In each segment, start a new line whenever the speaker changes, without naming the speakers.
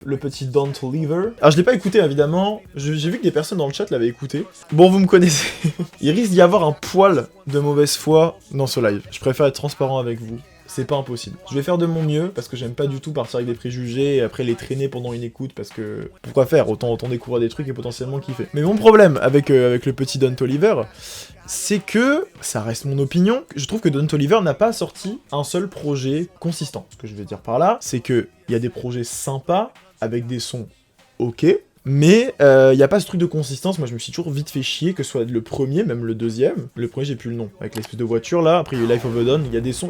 le petit Don't Leave. Alors je l'ai pas écouté évidemment, j'ai vu que des personnes dans le chat l'avaient écouté. Bon, vous me connaissez. Il risque d'y avoir un poil de mauvaise foi dans ce live. Je préfère être transparent avec vous. C'est pas impossible. Je vais faire de mon mieux, parce que j'aime pas du tout partir avec des préjugés et après les traîner pendant une écoute, parce que... Pourquoi faire? Autant découvrir des trucs et potentiellement kiffer. Mais mon problème avec le petit Don Toliver, c'est que, ça reste mon opinion, je trouve que Don Toliver n'a pas sorti un seul projet consistant. Ce que je veux dire par là, c'est que il y a des projets sympas, avec des sons ok, mais il n'y a pas ce truc de consistance. Moi je me suis toujours vite fait chier, que ce soit le premier, même le deuxième. Le premier j'ai plus le nom, avec l'espèce de voiture là, après il y a eu Life of a Dawn, il y a des sons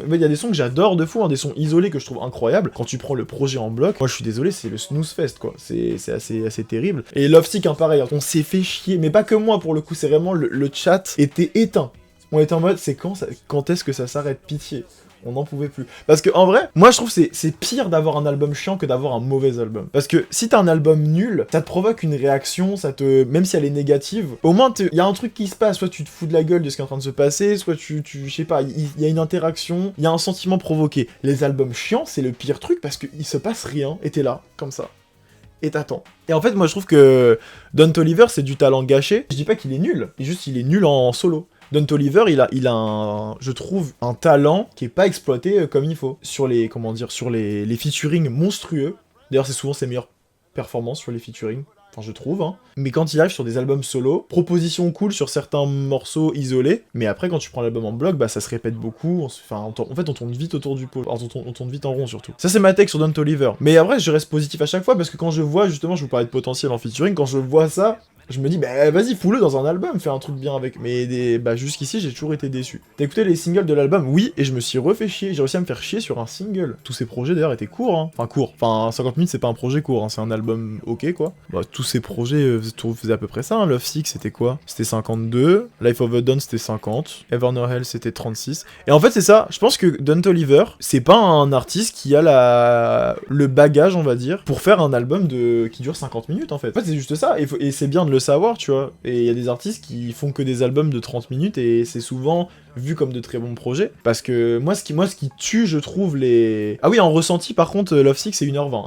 que j'adore de fou, hein, des sons isolés que je trouve incroyables. Quand tu prends le projet en bloc, moi je suis désolé, c'est le snooze fest quoi, c'est assez terrible. Et Lovesick hein, pareil, on s'est fait chier, mais pas que moi pour le coup, c'est vraiment le chat était éteint. On était en mode, c'est quand est-ce que ça s'arrête, pitié. On n'en pouvait plus. Parce que en vrai, moi je trouve que c'est pire d'avoir un album chiant que d'avoir un mauvais album. Parce que si t'as un album nul, ça te provoque une réaction, même si elle est négative, au moins il y a un truc qui se passe, soit tu te fous de la gueule de ce qui est en train de se passer, soit je sais pas, il y a une interaction, il y a un sentiment provoqué. Les albums chiants, c'est le pire truc parce qu'il se passe rien, et t'es là, comme ça. Et t'attends. Et en fait, moi je trouve que Don Toliver c'est du talent gâché. Je dis pas qu'il est nul, il est nul en solo. Don Toliver, il a je trouve, un talent qui est pas exploité comme il faut. Sur les featuring monstrueux. D'ailleurs, c'est souvent ses meilleures performances sur les featuring. Enfin, je trouve, hein. Mais quand il arrive sur des albums solo, proposition cool sur certains morceaux isolés, mais après, quand tu prends l'album en bloc, bah ça se répète beaucoup. En fait, on tourne vite autour du pot. On tourne vite en rond, surtout. Ça, c'est ma take sur Don Toliver. Mais après, je reste positif à chaque fois, parce que quand je vois, justement, je vous parlais de potentiel en featuring, quand je vois ça, je me dis, bah vas-y, fous-le dans un album, fais un truc bien avec. Mais jusqu'ici, j'ai toujours été déçu. T'as écouté les singles de l'album? Oui, et je me suis refait chier. J'ai réussi à me faire chier sur un single. Tous ces projets d'ailleurs étaient courts, hein. Enfin, 50 minutes, c'est pas un projet court, hein. C'est un album ok, quoi. Bah, tous ces projets faisaient à peu près ça, hein. Lovesick, c'était quoi? C'était 52. Life of a Dawn, c'était 50. Ever No Hell, c'était 36. Et en fait, c'est ça. Je pense que Don Toliver, c'est pas un artiste qui a le bagage, on va dire, pour faire un album qui dure 50 minutes, en fait. En fait, c'est juste ça. Et c'est bien de le savoir, tu vois. Et il y a des artistes qui font que des albums de 30 minutes et c'est souvent vu comme de très bons projets. Parce que moi, ce qui tue, je trouve, les... Ah oui, en ressenti, par contre, Lovesick, c'est 1h20.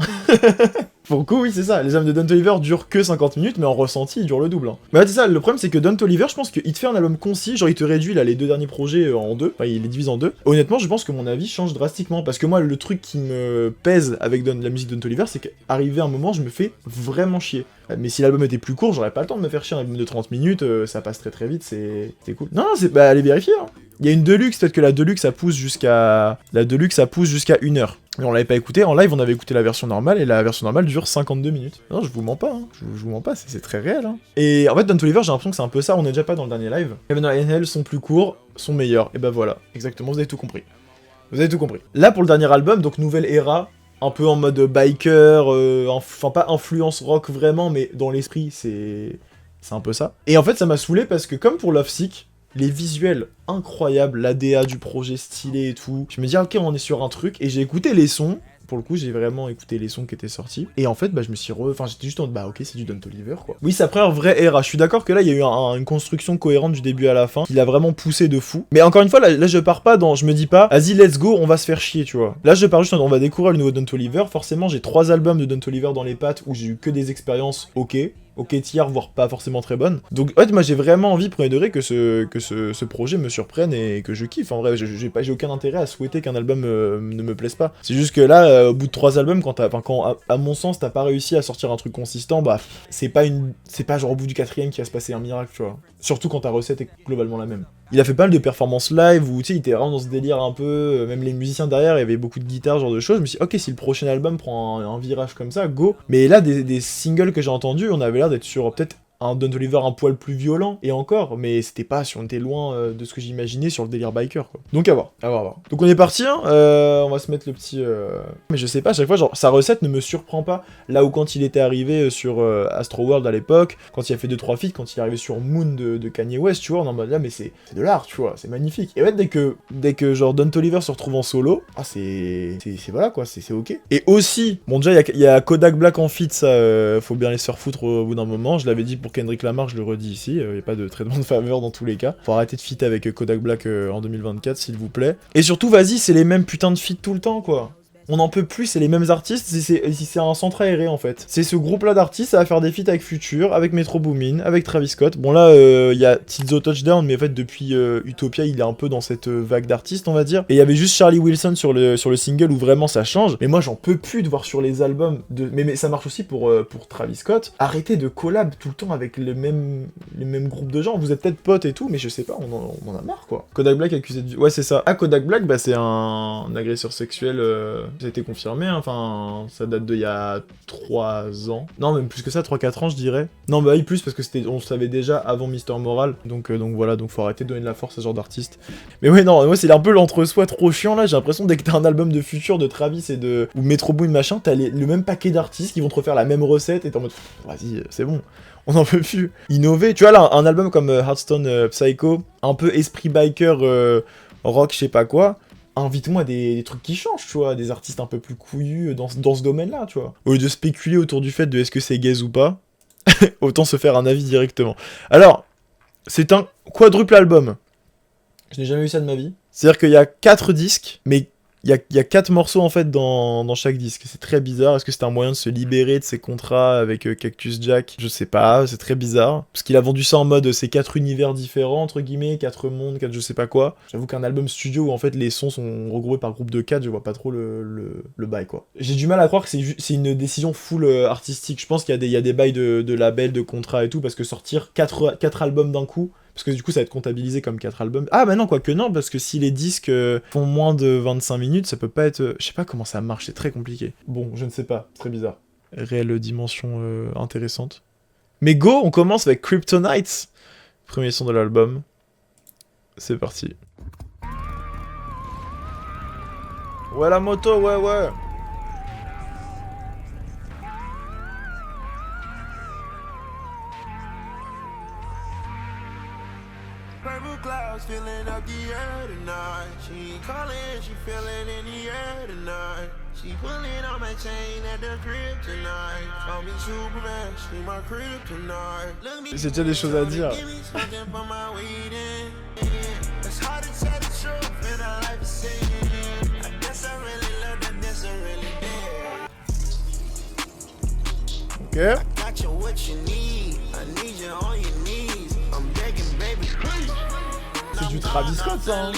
Pour le coup, oui, c'est ça. Les albums de Don Toliver durent que 50 minutes, mais en ressenti, ils durent le double. Hein. Mais ouais, c'est ça, le problème, c'est que Don Toliver, je pense qu'il te fait un album concis, genre il te réduit là les 2 derniers projets en 2, enfin il les divise en 2. Honnêtement, je pense que mon avis change drastiquement, parce que moi, le truc qui me pèse avec la musique de Don Toliver, c'est qu'arrivé à un moment, je me fais vraiment chier. Mais si l'album était plus court, j'aurais pas le temps de me faire chier. Un album de 30 minutes, ça passe très très vite, c'est cool. Non, allez vérifier, hein. Il y a une Deluxe, peut-être que la Deluxe, ça pousse jusqu'à 1h. Mais on l'avait pas écouté, en live on avait écouté la version normale, et la version normale dure 52 minutes. Non, je vous mens pas, hein. Je vous mens pas, c'est très réel, hein. Et en fait, Don Toliver, j'ai l'impression que c'est un peu ça, on est déjà pas dans le dernier live. Heaven and Hell sont plus courts, sont meilleurs, et bah voilà, exactement, vous avez tout compris. Vous avez tout compris. Là, pour le dernier album, donc nouvelle era, un peu en mode biker, enfin pas influence rock vraiment, mais dans l'esprit, c'est un peu ça. Et en fait, ça m'a saoulé parce que comme pour Lovesick, les visuels incroyables, l'ADA du projet stylé et tout, je me dis ok, on est sur un truc, et j'ai écouté les sons. Pour le coup, j'ai vraiment écouté les sons qui étaient sortis. Et en fait, je me suis Enfin, j'étais juste en mode, ok, c'est du Don Toliver, quoi. Oui, c'est après un vrai era. Je suis d'accord que là, il y a eu une construction cohérente du début à la fin, qui l'a vraiment poussé de fou. Mais encore une fois, là, je pars pas dans... Je me dis pas, vas-y, let's go, on va se faire chier, tu vois. Là, je pars juste on va découvrir le nouveau Don Toliver. Forcément, j'ai 3 albums de Don Toliver dans les pattes, où j'ai eu que des expériences ok tiers, voire pas forcément très bonnes. Donc en fait, moi j'ai vraiment envie, premier degré, que ce projet me surprenne et que je kiffe. En vrai, j'ai aucun intérêt à souhaiter qu'un album ne me plaise pas. C'est juste que là, au bout de 3 albums, quand à mon sens t'as pas réussi à sortir un truc consistant, bah c'est pas genre au bout du 4ème qu'il va se passer un miracle, tu vois. Surtout quand ta recette est globalement la même. Il a fait pas mal de performances live où tu sais, il était vraiment dans ce délire un peu, même les musiciens derrière, il y avait beaucoup de guitares, ce genre de choses. Je me suis dit, ok, si le prochain album prend un virage comme ça, go. Mais là, des singles que j'ai entendus, on avait l'air d'être sur peut-être un Don Toliver un poil plus violent, et encore, mais c'était pas, on était loin de ce que j'imaginais sur le délire biker, quoi. Donc à voir. Donc on est parti, hein, on va se mettre le petit... Mais je sais pas, à chaque fois, genre, sa recette ne me surprend pas, là où quand il était arrivé sur Astro World à l'époque, quand il a fait 2-3 feats, quand il est arrivé sur Moon de Kanye West, tu vois, on est en mode là, mais c'est de l'art, tu vois, c'est magnifique. Et en fait, dès que genre Don Toliver se retrouve en solo, c'est voilà, quoi, c'est ok. Et aussi, bon déjà, il y a Kodak Black en feat, ça, faut bien les se faire foutre au bout d'un moment, je l'avais dit pour Kendrick Lamar, je le redis ici, il n'y a pas de traitement de faveur dans tous les cas. Faut arrêter de feat avec Kodak Black en 2024, s'il vous plaît. Et surtout, vas-y, c'est les mêmes putains de feats tout le temps, quoi. On n'en peut plus, c'est les mêmes artistes, c'est un centre aéré en fait. C'est ce groupe-là d'artistes, ça va faire des feats avec Future, avec Metro Boomin, avec Travis Scott. Bon là, il y a Tizo Touchdown, mais en fait depuis Utopia, il est un peu dans cette vague d'artistes, on va dire. Et il y avait juste Charlie Wilson sur le single où vraiment ça change. Mais moi, j'en peux plus de voir sur les albums, mais ça marche aussi pour Travis Scott. Arrêtez de collab tout le temps avec les mêmes groupes de gens. Vous êtes peut-être potes et tout, mais je sais pas, on en a marre quoi. Kodak Black accusé de... Ouais, c'est ça. Ah, Kodak Black, bah c'est un agresseur sexuel... Ça a été confirmé, hein. Enfin, ça date d'il y a 3 ans. Non, même plus que ça, 3-4 ans, je dirais. Non, bah oui, plus, parce que on le savait déjà avant Mister Moral. Donc voilà, donc faut arrêter de donner de la force à ce genre d'artiste. Mais ouais, non, moi, c'est un peu l'entre-soi trop chiant, là. J'ai l'impression, dès que t'as un album de Future, de Travis ou Metro Boomin, machin, t'as le même paquet d'artistes qui vont te refaire la même recette, et t'es en mode, vas-y, c'est bon. On en peut plus. Innover. Tu vois, là, un album comme Hearthstone Psycho, un peu esprit biker, rock, je sais pas quoi... Invite-moi des trucs qui changent, tu vois, des artistes un peu plus couillus dans ce domaine-là, tu vois. Au lieu de spéculer autour du fait de est-ce que c'est gaze ou pas, autant se faire un avis directement. Alors, c'est un quadruple album. Je n'ai jamais vu ça de ma vie. C'est-à-dire qu'il y a 4 disques, mais il y a 4 morceaux en fait dans chaque disque. C'est très bizarre. Est-ce que c'est un moyen de se libérer de ses contrats avec Cactus Jack? Je sais pas, c'est très bizarre. Parce qu'il a vendu ça en mode c'est 4 univers différents, entre guillemets, 4 mondes, 4 je sais pas quoi. J'avoue qu'un album studio où en fait les sons sont regroupés par groupe de 4, je vois pas trop le bail quoi. J'ai du mal à croire que c'est une décision full artistique. Je pense qu'il y a des bails de labels, de contrats et tout, parce que sortir 4 albums d'un coup, parce que du coup ça va être comptabilisé comme 4 albums. Ah bah non, quoique non, parce que si les disques font moins de 25 minutes, ça peut pas être... je sais pas comment ça marche, c'est très compliqué. Bon, je ne sais pas, très bizarre. Réelle dimension intéressante. Mais go, on commence avec Kryptonite. Premier son de l'album. C'est parti. Ouais la moto, ouais.
Purple clouds filling up the air tonight. She calling, she feeling in the air tonight. She pulling on my chain at the crib tonight. Call me Superman, she my crib tonight.
J'ai déjà des choses à dire.
It's hard to tell the truth in a life of sin. I guess I really love that, guess I really did.
Ok.
I got you what you need. I need you on your knees. I'm begging, baby.
C'est du Travis Scott, ça, hein.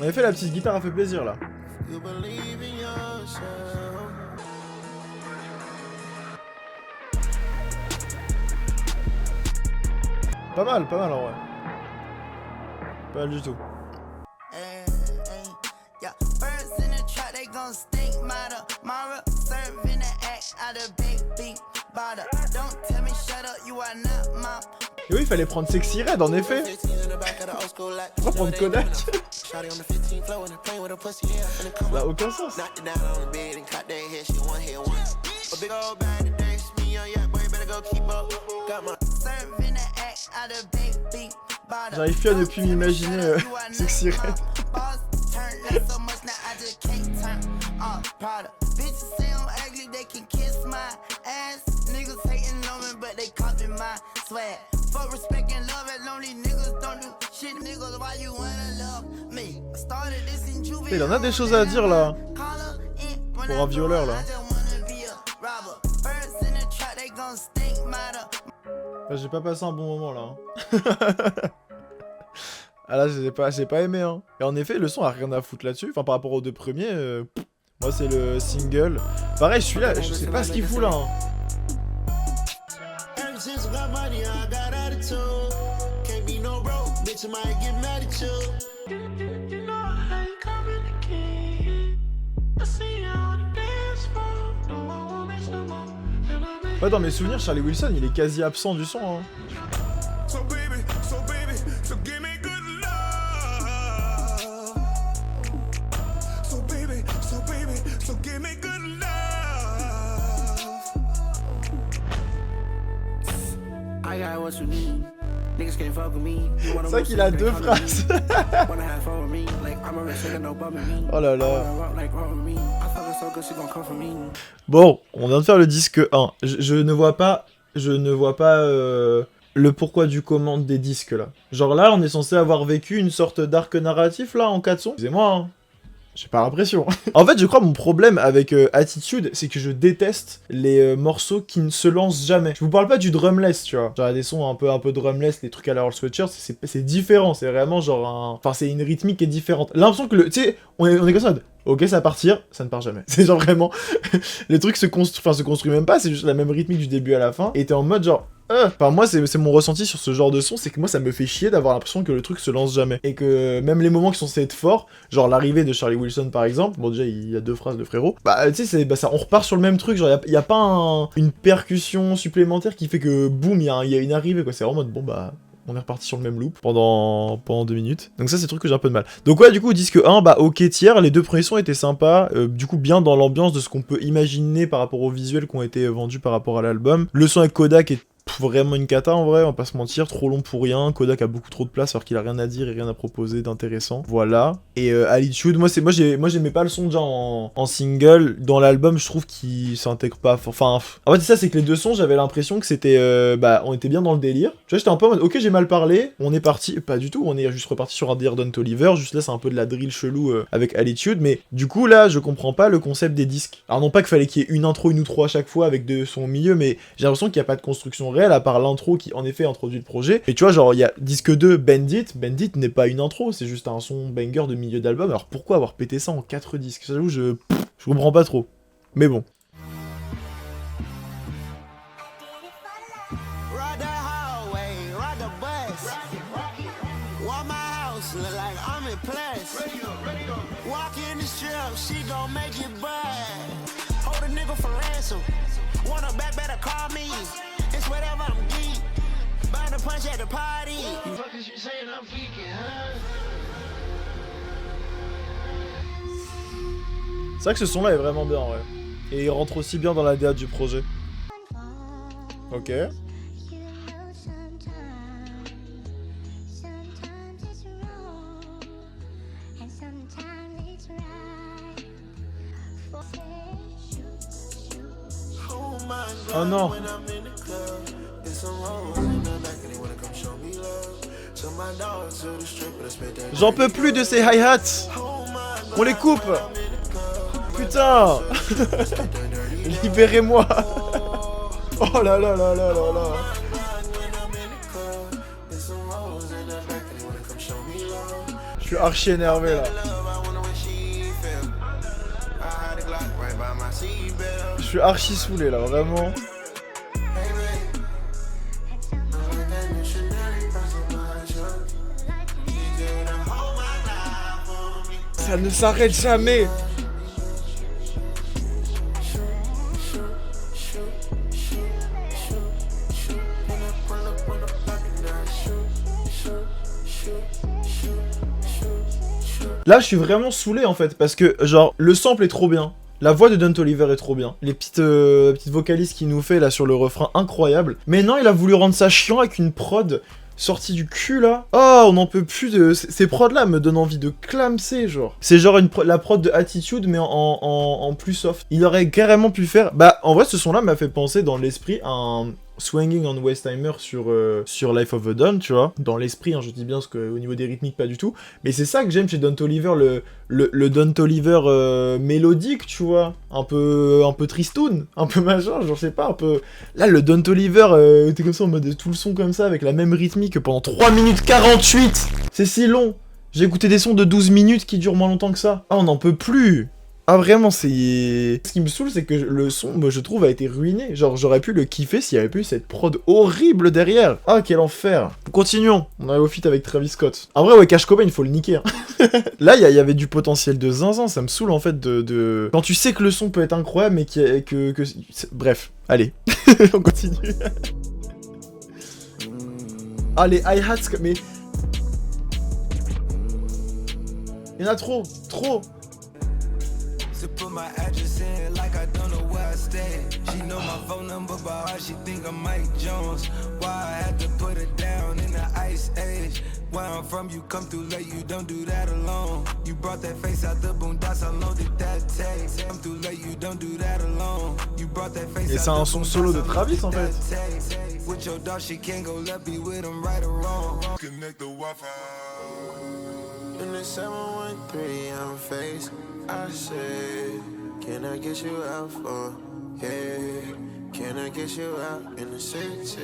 En effet, la petite guitare a fait plaisir, là. Pas mal en vrai. Pas mal du tout. Et oui, il fallait prendre Sexy Red, en effet. Pourquoi prendre Kodak? Ça n'a aucun sens. J'arrive plus à ne plus m'imaginer Sexy Red. Il en a des choses à dire là. Pour un violeur là. J'ai pas passé un bon moment là. Ah là j'ai pas aimé hein. Et en effet le son a rien à foutre là-dessus. Enfin par rapport aux 2 premiers. Moi c'est le single. Pareil celui-là je sais pas ce qu'il fout là hein. Ouais, dans mes souvenirs, Charlie Wilson, il est quasi absent du son. Hein.
I got what you need. Niggas can't fuck with me.
C'est vrai qu'il a deux phrases. Oh là là. Bon, on vient de faire le disque 1. Je ne vois pas le pourquoi du comment des disques là. Genre là, on est censé avoir vécu une sorte d'arc narratif là en 4 sons. Excusez-moi, hein. J'ai pas l'impression. En fait, je crois mon problème avec Attitude, c'est que je déteste les morceaux qui ne se lancent jamais. Je vous parle pas du drumless, tu vois. Genre des sons un peu drumless, les trucs à la Earl Sweatshirt, c'est différent. C'est vraiment genre un... Enfin, c'est une rythmique qui est différente. L'impression que tu sais, on est comme ça. Ok, ça va partir, ça ne part jamais. C'est genre vraiment... les trucs se construisent même pas, c'est juste la même rythmique du début à la fin. Et t'es en mode genre... Enfin, moi, c'est mon ressenti sur ce genre de son, c'est que moi, ça me fait chier d'avoir l'impression que le truc se lance jamais. Et que même les moments qui sont censés être forts, genre l'arrivée de Charlie Wilson par exemple, bon déjà, il y a 2 phrases de frérot, bah tu sais, on repart sur le même truc, genre y a pas une percussion supplémentaire qui fait que boum, il y a une arrivée, quoi. C'est vraiment en mode, bon bah... On est reparti sur le même loop pendant 2 minutes. Donc ça, c'est le truc que j'ai un peu de mal. Donc ouais, du coup, disque 1, bah ok tiers, les 2 premiers sons étaient sympas. Du coup, bien dans l'ambiance de ce qu'on peut imaginer par rapport aux visuels qui ont été vendus par rapport à l'album. Le son avec Kodak est vraiment une cata en vrai, on va pas se mentir, trop long pour rien. Kodak a beaucoup trop de place alors qu'il a rien à dire et rien à proposer d'intéressant. Voilà. Et Attitude, moi j'aimais pas le son déjà en single. Dans l'album, je trouve qu'il s'intègre pas. Enfin, en fait c'est ça, c'est que les 2 sons, j'avais l'impression que c'était on était bien dans le délire. Tu vois, j'étais un peu en mode ok, j'ai mal parlé, on est parti, pas du tout, on est juste reparti sur un Dear Don Toliver, juste là c'est un peu de la drill chelou avec Attitude, mais du coup là, je comprends pas le concept des disques. Alors non pas qu'il fallait qu'il y ait une intro, une ou 3 à chaque fois avec 2 sons au milieu, mais j'ai l'impression qu'il y a pas de construction réelle à part l'intro qui en effet introduit le projet. Et tu vois, genre il y a disque 2 Bandit n'est pas une intro, c'est juste un son banger de milieu d'album. Alors pourquoi avoir pété ça en 4 disques? J'avoue, je comprends pas trop. Mais bon. C'est vrai que ce son là est vraiment bien, ouais. Et il rentre aussi bien dans la DA du projet. Ok. Oh non. J'en peux plus de ces hi-hats. On les coupe. Putain. Libérez-moi. Oh là là là là là là. Je suis archi énervé là. Je suis archi saoulé là, vraiment. Ça ne s'arrête jamais. Là, je suis vraiment saoulé en fait, parce que genre, le sample est trop bien. La voix de Don Toliver est trop bien. Les petites vocalises qu'il nous fait là sur le refrain, incroyable. Mais non, il a voulu rendre ça chiant avec une prod sortie du cul là. Oh, on n'en peut plus de... Ces prods là me donnent envie de clamser genre. C'est genre la prod de Attitude mais en plus soft. Il aurait carrément pu faire... Bah en vrai ce son là m'a fait penser dans l'esprit à un... Swinging on Westheimer sur Life of a Don, tu vois. Dans l'esprit, hein, je dis bien, parce qu'au niveau des rythmiques, pas du tout. Mais c'est ça que j'aime chez Don Toliver, le Don Toliver mélodique, tu vois. Un peu tristoun, un peu machin, genre, je sais pas, un peu... Là, le Don Toliver, t'es comme ça, en mode tout le son comme ça, avec la même rythmique pendant 3 minutes 48. C'est si long. J'ai écouté des sons de 12 minutes qui durent moins longtemps que ça. Ah, on n'en peut plus. Ah vraiment, c'est... Ce qui me saoule, c'est que le son, moi, je trouve, a été ruiné. Genre, j'aurais pu le kiffer s'il y avait pas eu cette prod horrible derrière. Ah, quel enfer. Continuons. On arrive au feat avec Travis Scott. En vrai, ouais, Cash Cobain, il faut le niquer. Hein. Là, il y avait du potentiel de zinzin. Ça me saoule, en fait, de... Quand tu sais que le son peut être incroyable, mais que... Bref, allez. On continue. Ah, les hi-hats, mais... Il y en a trop.
To put my address in like I don't know where I stay. She know my phone number by heart, she think I'm Mike Jones. Why I put it down in the ice age. Where I'm from, you come through late, you don't do that alone. You brought that face out the boondocks, how long did that take? Come through late, you don't do that alone. You brought that face
Et c'est un son solo de Travis en fait.
With your dog, she can't go left, be with him right or wrong. Connect the Wi-Fi. In the 713, I'm faced. I said, can I get you out for? Yeah, can I get you out in the city?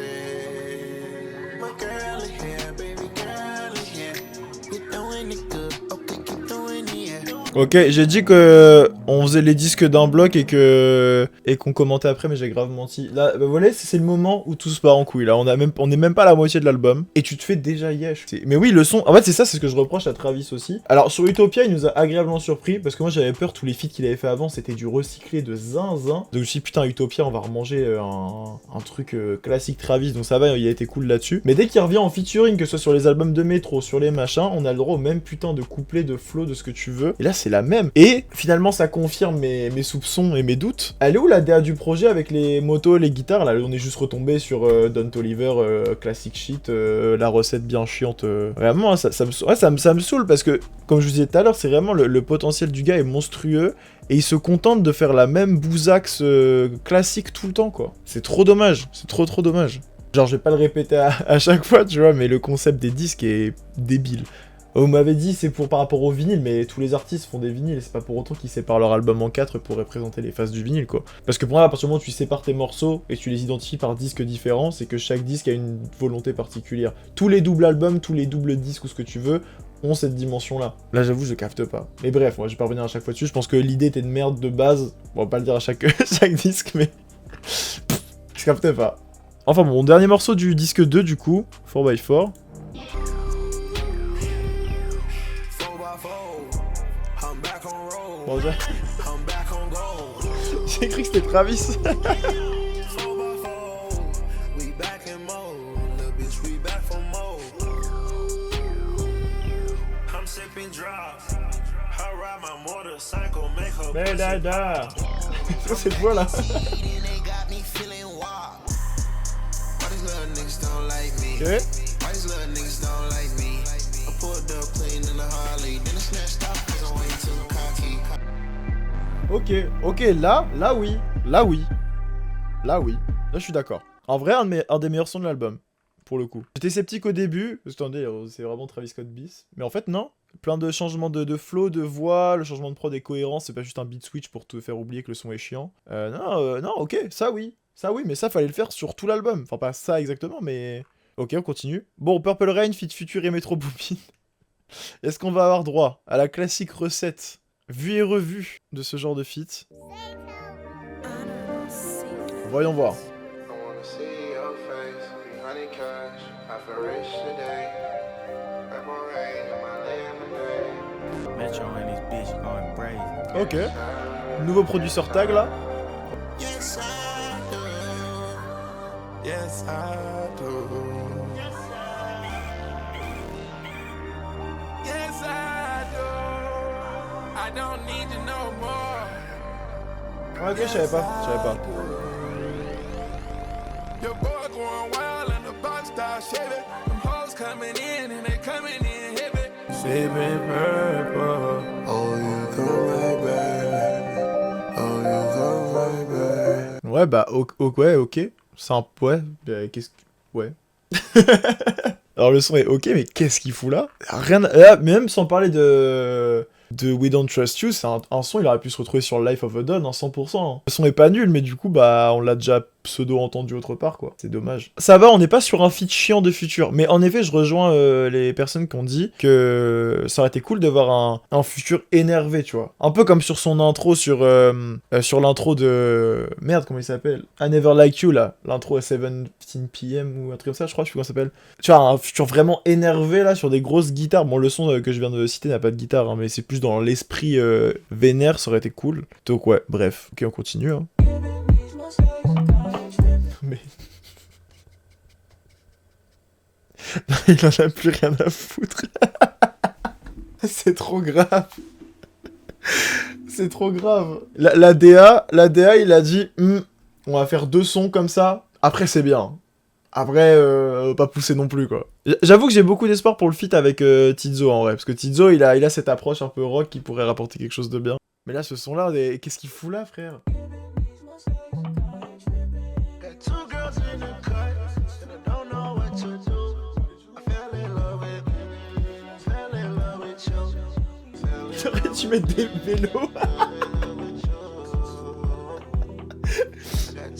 My girl is here, baby girl is here. We doing it good, okay, keep doing it, yeah.
Ok, j'ai dit que on faisait les disques d'un bloc et qu'on commentait après, mais j'ai grave menti. Là, bah voilà, c'est le moment où tout se part en couille. Là, on est même pas à la moitié de l'album et tu te fais déjà yesh. Mais oui, le son. En fait, c'est ça, c'est ce que je reproche à Travis aussi. Alors sur Utopia, il nous a agréablement surpris parce que moi j'avais peur, tous les feats qu'il avait fait avant, c'était du recyclé de zinzin. Donc je me suis dit putain, Utopia, on va remanger un truc classique Travis, donc ça va, il a été cool là-dessus. Mais dès qu'il revient en featuring, que ce soit sur les albums de Métro, sur les machins, on a le droit au même putain de couplet, de flow, de ce que tu veux. Et là, c'est la même. Et finalement, ça confirme mes soupçons et mes doutes. Elle est où la DA du projet avec les motos, les guitares? Là, on est juste retombé sur Don Toliver, classic shit, la recette bien chiante. Vraiment, ça me saoule parce que, comme je vous disais tout à l'heure, c'est vraiment le potentiel du gars est monstrueux. Et il se contente de faire la même bousaxe classique tout le temps, quoi. C'est trop dommage. C'est trop dommage. Genre, je vais pas le répéter à chaque fois, tu vois, mais le concept des disques est débile. On m'avait dit c'est par rapport au vinyle, mais tous les artistes font des vinyles, et c'est pas pour autant qu'ils séparent leur album en 4 pour représenter les phases du vinyle, quoi. Parce que pour moi, à partir du moment où tu sépares tes morceaux et tu les identifies par disques différents, c'est que chaque disque a une volonté particulière. Tous les doubles albums, tous les doubles disques ou ce que tu veux, ont cette dimension-là. Là, j'avoue, je capte pas. Mais bref, moi, je vais pas revenir à chaque fois dessus, je pense que l'idée était de merde de base, on va pas le dire à chaque disque, mais... je capte pas. Enfin bon, dernier morceau du disque 2, du coup, 4x4. Bon, j'ai cru que c'était Travis. Mais dada. C'est cette voix là. Okay. Ok, là oui. Là, je suis d'accord. En vrai, un des meilleurs sons de l'album, pour le coup. J'étais sceptique au début, parce que attendez, c'est vraiment Travis Scott bis. Mais en fait, non. Plein de changements de flow, de voix, le changement de prod est cohérent, c'est pas juste un beat switch pour te faire oublier que le son est chiant. Non, ok, ça oui, mais ça fallait le faire sur tout l'album. Enfin, pas ça exactement, mais... Ok, on continue. Bon, Purple Rain, feat Future et Metro Boomin. Est-ce qu'on va avoir droit à la classique recette vue et revue de ce genre de feat? Voyons voir. Ok. Nouveau producteur tag là.
Yes, I do. Yes, I do. Yes, I do. I don't need to know more.
Ok, je savais pas.
Your boy going wild and the box start shaving. Them hoes coming in and they coming in heavy. Sipping purple. Oh, you come right back. Oh, you come right back.
Ouais, bah, ok. C'est un... Ouais, qu'est-ce que... Ouais. Alors, le son est ok, mais qu'est-ce qu'il fout là? Rien... Là, même sans parler de We Don't Trust You, c'est un son, il aurait pu se retrouver sur Life of a Don, 100%. Le son est pas nul, mais du coup, bah, on l'a déjà pseudo-entendu autre part, quoi. C'est dommage. Ça va, on n'est pas sur un feat chiant de Future, mais en effet, je rejoins les personnes qui ont dit que ça aurait été cool de voir un Future énervé, tu vois. Un peu comme sur son intro, sur l'intro de... Merde, comment il s'appelle? I Never Like You, là. L'intro à 17 PM ou un truc comme ça, je crois, je sais plus comment ça s'appelle. Tu vois, un Future vraiment énervé, là, sur des grosses guitares. Bon, le son que je viens de citer n'a pas de guitare, hein, mais c'est plus dans l'esprit vénère, ça aurait été cool. Donc ouais, bref. Ok, on continue, hein. Mais... il en a plus rien à foutre. C'est trop grave. C'est trop grave. La DA, il a dit, on va faire 2 sons comme ça. Après, c'est bien. Après, pas pousser non plus, quoi. J'avoue que j'ai beaucoup d'espoir pour le feat avec Tizo, en vrai. Parce que Tizo, il a cette approche un peu rock qui pourrait rapporter quelque chose de bien. Mais là, ce son-là, qu'est-ce qu'il fout là, frère? J'aurais dû mettre des vélos.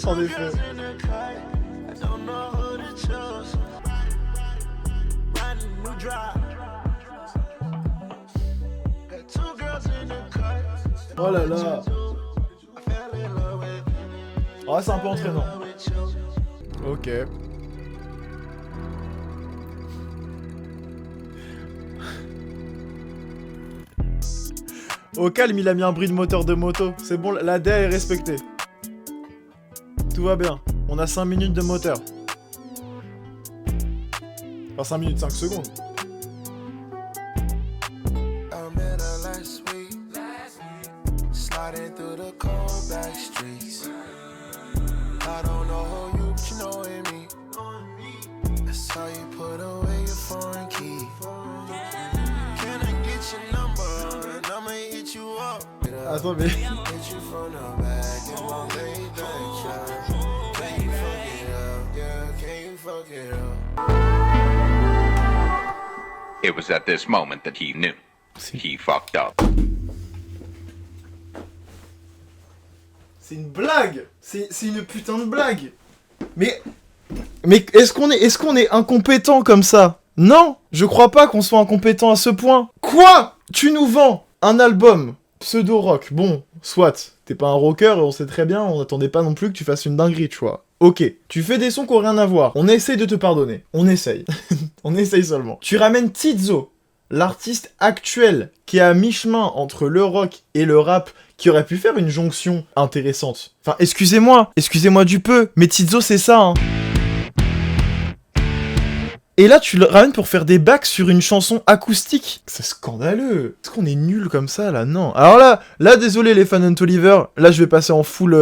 En effet. Oh là là. Oh, c'est un peu entraînant. Ok. Au calme, il a mis un bruit de moteur de moto. C'est bon, la DA est respectée. Tout va bien. On a 5 minutes de moteur. Enfin 5 minutes, 5 secondes. Attends, mais...
It was at this moment that he knew. He fucked up.
C'est une blague. C'est une putain de blague. Mais est-ce qu'on est incompétent comme ça? Non, je crois pas qu'on soit incompétent à ce point. Quoi? Tu nous vends un album pseudo-rock. Bon, soit. T'es pas un rocker et on sait très bien, on attendait pas non plus que tu fasses une dinguerie, tu vois. Ok, tu fais des sons qui ont rien à voir. On essaye de te pardonner. On essaye. On essaye seulement. Tu ramènes Tizo, l'artiste actuel qui est à mi-chemin entre le rock et le rap, qui aurait pu faire une jonction intéressante. Enfin, excusez-moi du peu, mais Tizo c'est ça, hein. Et là, tu le ramènes pour faire des backs sur une chanson acoustique. C'est scandaleux. Est-ce qu'on est nul comme ça, là? Non. Alors là, désolé les fans d'Oliver, là je vais passer en full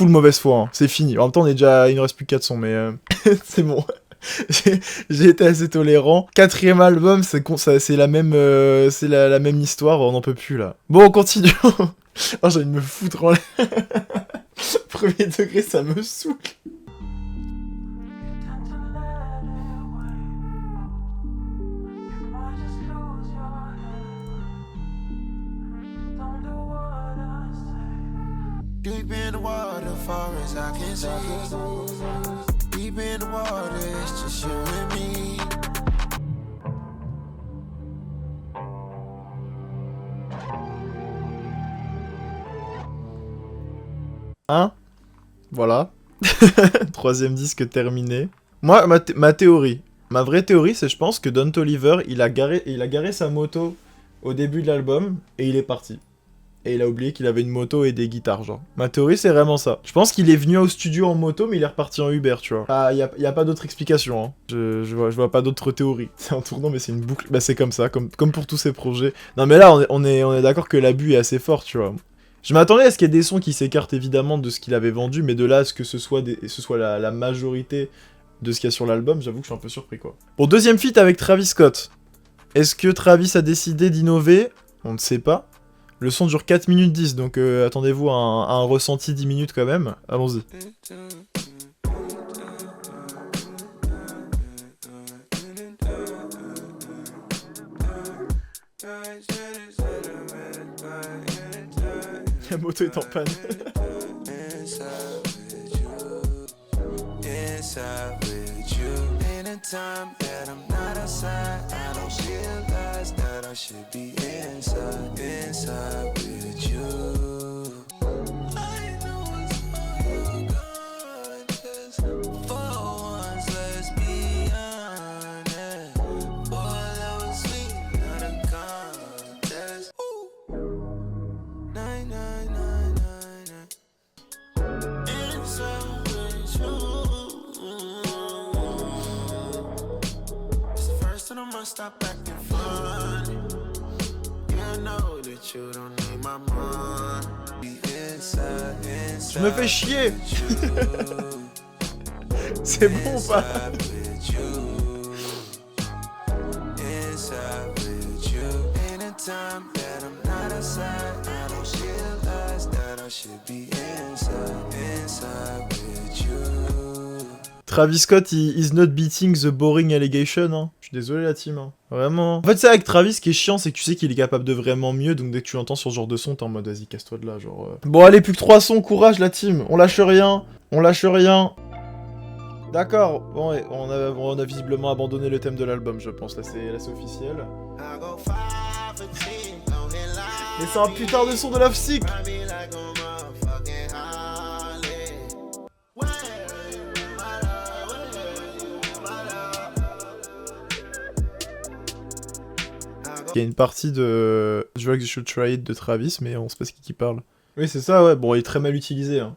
mauvaise foi, hein. C'est fini. En même temps, il ne reste plus que 4 sons, mais c'est bon. J'ai été assez tolérant. 4e album, c'est la même, c'est la même histoire, on n'en peut plus là. Bon, on continue. Oh, j'ai envie de me foutre en l'air. Premier degré, ça me saoule.
Deep in the water, far as I can see. Deep in the water, it's just you and me.
Hein? Voilà. 3e disque terminé. Moi, ma théorie. Ma vraie théorie, c'est je pense que Don Toliver, il a garé sa moto au début de l'album et il est parti. Et il a oublié qu'il avait une moto et des guitares, genre. Ma théorie, c'est vraiment ça. Je pense qu'il est venu au studio en moto, mais il est reparti en Uber, tu vois. Ah, y a pas d'autre explication, hein. Je vois pas d'autre théorie. C'est un tournant, mais c'est une boucle. Bah, c'est comme ça, comme pour tous ces projets. Non, mais là, on est d'accord que l'abus est assez fort, tu vois. Je m'attendais à ce qu'il y ait des sons qui s'écartent évidemment de ce qu'il avait vendu, mais de là à ce que ce soit la majorité de ce qu'il y a sur l'album, j'avoue que je suis un peu surpris, quoi. Bon, 2e feat avec Travis Scott. Est-ce que Travis a décidé d'innover? On ne sait pas. Le son dure 4 minutes 10, donc attendez-vous à un ressenti 10 minutes quand même. Allons-y. La moto est en panne. Time that I'm not outside, I don't realize that I should be inside with you. I know it's all gone, just for once, let's be honest. Boy, that was sweet, not a contest. 9999 inside with you. Stop acting funny. You know that you don't need my money. Je me fais chier. C'est bon ou pas? Travis Scott, is not beating the boring allegation, hein. Je suis désolé la team, hein. Vraiment. En fait, c'est avec Travis, ce qui est chiant, c'est que tu sais qu'il est capable de vraiment mieux, donc dès que tu l'entends sur ce genre de son, t'es en mode, vas-y, casse-toi de là, genre... Bon, allez, plus que 3 sons, courage la team, on lâche rien, on lâche rien. D'accord, bon, ouais, on a visiblement abandonné le thème de l'album, je pense, là c'est officiel. Mais c'est un putain de son de Love Sick. Il y a une partie de Drugs You Should Try It de Travis, mais on sait pas ce qui parle. Oui, c'est ça, ouais. Bon, il est très mal utilisé, hein.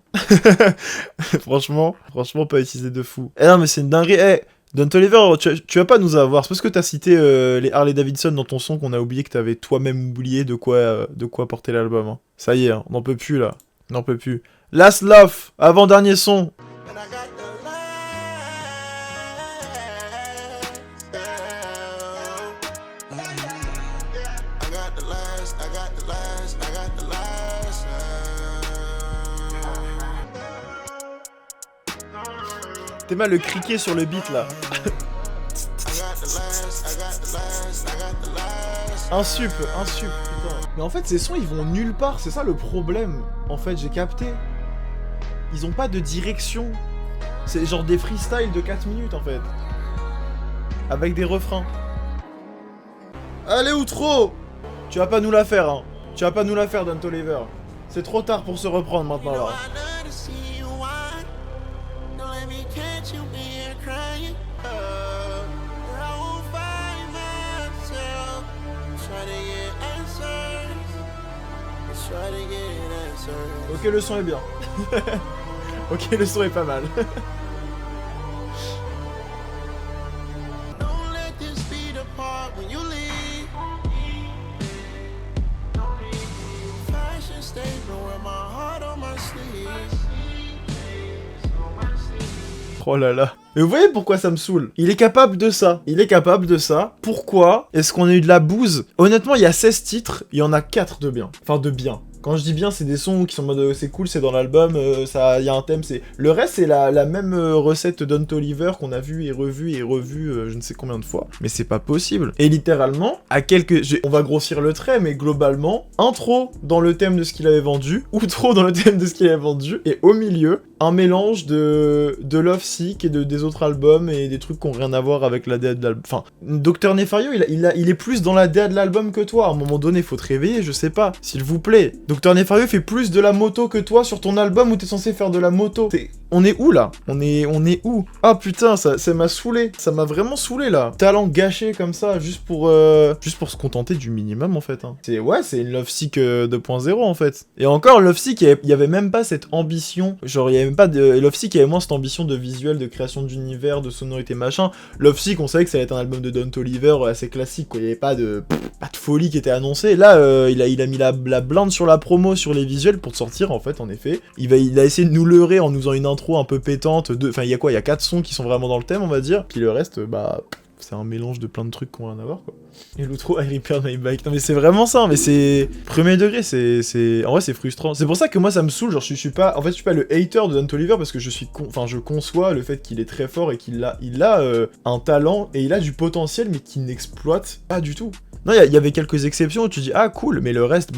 franchement, pas utilisé de fou. Eh non, mais c'est une dinguerie. Eh, Don Toliver, tu vas pas nous avoir. C'est parce que t'as cité les Harley Davidson dans ton son qu'on a oublié que t'avais toi-même oublié de quoi porter l'album. Hein. Ça y est, hein, on n'en peut plus, là. On n'en peut plus. Last Love, avant-dernier son. T'es mal le criquet sur le beat là. un sup, putain. Mais en fait ces sons ils vont nulle part, c'est ça le problème. En fait j'ai capté. Ils ont pas de direction. C'est genre des freestyles de 4 minutes en fait. Avec des refrains. Allez Outro, tu vas pas nous la faire hein. Tu vas pas nous la faire Don Toliver. C'est trop tard pour se reprendre maintenant là. Ok, le son est bien. Ok, le son est pas mal. Oh là là. Mais vous voyez pourquoi ça me saoule? Il est capable de ça. Pourquoi est-ce qu'on a eu de la bouse? Honnêtement, il y a 16 titres, il y en a 4 de bien. Enfin, de bien. Quand je dis bien, c'est des sons qui sont en mode c'est cool, c'est dans l'album, il y a un thème, c'est... Le reste, c'est la même recette Don Toliver qu'on a vu et revu je ne sais combien de fois. Mais c'est pas possible. Et littéralement, on va grossir le trait, mais globalement, intro dans le thème de ce qu'il avait vendu, outro dans le thème de ce qu'il avait vendu, et au milieu, un mélange de Love Sick et des autres albums et des trucs qui n'ont rien à voir avec la DA de l'album. Enfin, Dr Nefario, il est plus dans la DA de l'album que toi. À un moment donné, faut te réveiller, je sais pas. S'il vous plaît. Dr Nefario fait plus de la moto que toi sur ton album où t'es censé faire de la moto. On est où là? On est où? Ah putain, ça m'a saoulé. Ça m'a vraiment saoulé là. Talent gâché comme ça, juste pour se contenter du minimum en fait. Hein. C'est une Love Sick 2.0 en fait. Et encore, Love Sick, il y avait même pas cette ambition. Genre, il y avait même pas de... Love Sick, il y avait moins cette ambition de visuel, de création d'univers, de sonorité machin. Love Sick, on savait que ça allait être un album de Don Toliver assez classique, quoi. Il y avait pas de folie qui était annoncée. Là, il a mis la blinde sur la promo, sur les visuels pour te sortir en fait, en effet. Il a essayé de nous leurrer en nous faisant une intro un peu pétante. Enfin, il y a quoi? Il y a 4 sons qui sont vraiment dans le thème, on va dire. Puis le reste, c'est un mélange de plein de trucs qu'on va en avoir, quoi. Et l'outro, I repair my bike. Non mais c'est vraiment ça, mais c'est... Premier degré, en vrai c'est frustrant. C'est pour ça que moi ça me saoule, genre je suis pas le hater de Don Toliver parce que je conçois le fait qu'il est très fort et qu'il a un talent et il a du potentiel mais qu'il n'exploite pas du tout. Non, il y avait quelques exceptions où tu dis ah cool, mais le reste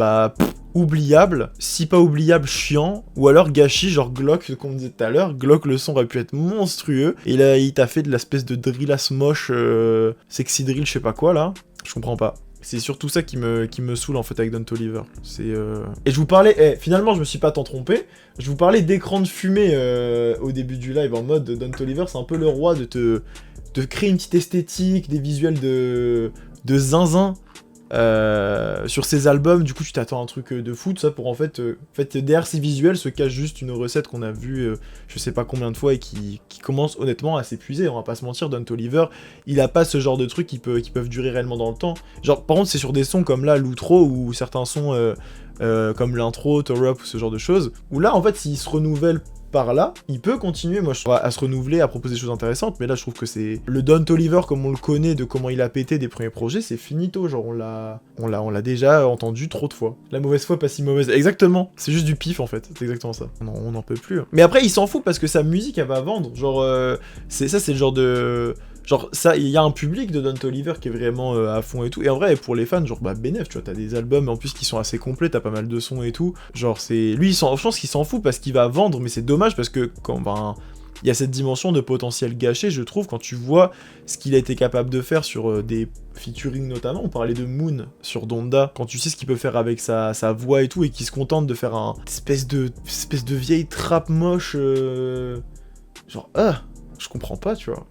oubliable, si pas oubliable, chiant, ou alors gâchis, genre Glock, comme on disait tout à l'heure. Glock, le son aurait pu être monstrueux, et là il t'a fait de l'espèce de drillasse moche, sexy drill, je sais pas quoi là, je comprends pas. C'est surtout ça qui me saoule en fait avec Don Toliver. Et je vous parlais, finalement je me suis pas tant trompé, je vous parlais d'écran de fumée au début du live, en mode Don Toliver c'est un peu le roi de créer une petite esthétique, des visuels de zinzin. Sur ces albums, du coup tu t'attends à un truc de fou, tout ça pour en fait derrière ces visuels se cache juste une recette qu'on a vue je sais pas combien de fois et qui commence honnêtement à s'épuiser, on va pas se mentir. Don Toliver, il a pas ce genre de trucs qui peuvent durer réellement dans le temps. Genre par contre c'est sur des sons comme là l'outro ou certains sons comme l'intro, Tour Up ou ce genre de choses, où là en fait s'ils se renouvellent par là, il peut continuer, moi je trouve, à se renouveler, à proposer des choses intéressantes, mais là je trouve que c'est... Le Don Toliver, comme on le connaît, de comment il a pété des premiers projets, c'est finito, genre on l'a déjà entendu trop de fois. La mauvaise foi, pas si mauvaise. Exactement, c'est juste du pif en fait, c'est exactement ça. On n'en peut plus. Mais après, il s'en fout parce que sa musique, elle va vendre, genre... c'est le genre de... Genre, ça, il y a un public de Don Toliver qui est vraiment à fond et tout. Et en vrai, pour les fans, genre, bah, bénef, tu vois, t'as des albums en plus qui sont assez complets, t'as pas mal de sons et tout. Genre, c'est. Lui, je pense qu'il s'en fout parce qu'il va vendre, mais c'est dommage parce que quand. Ben, il y a cette dimension de potentiel gâché, je trouve, quand tu vois ce qu'il a été capable de faire sur des featuring notamment. On parlait de Moon sur Donda. Quand tu sais ce qu'il peut faire avec sa voix et tout, et qu'il se contente de faire un espèce de vieille trappe moche. Genre, je comprends pas, tu vois.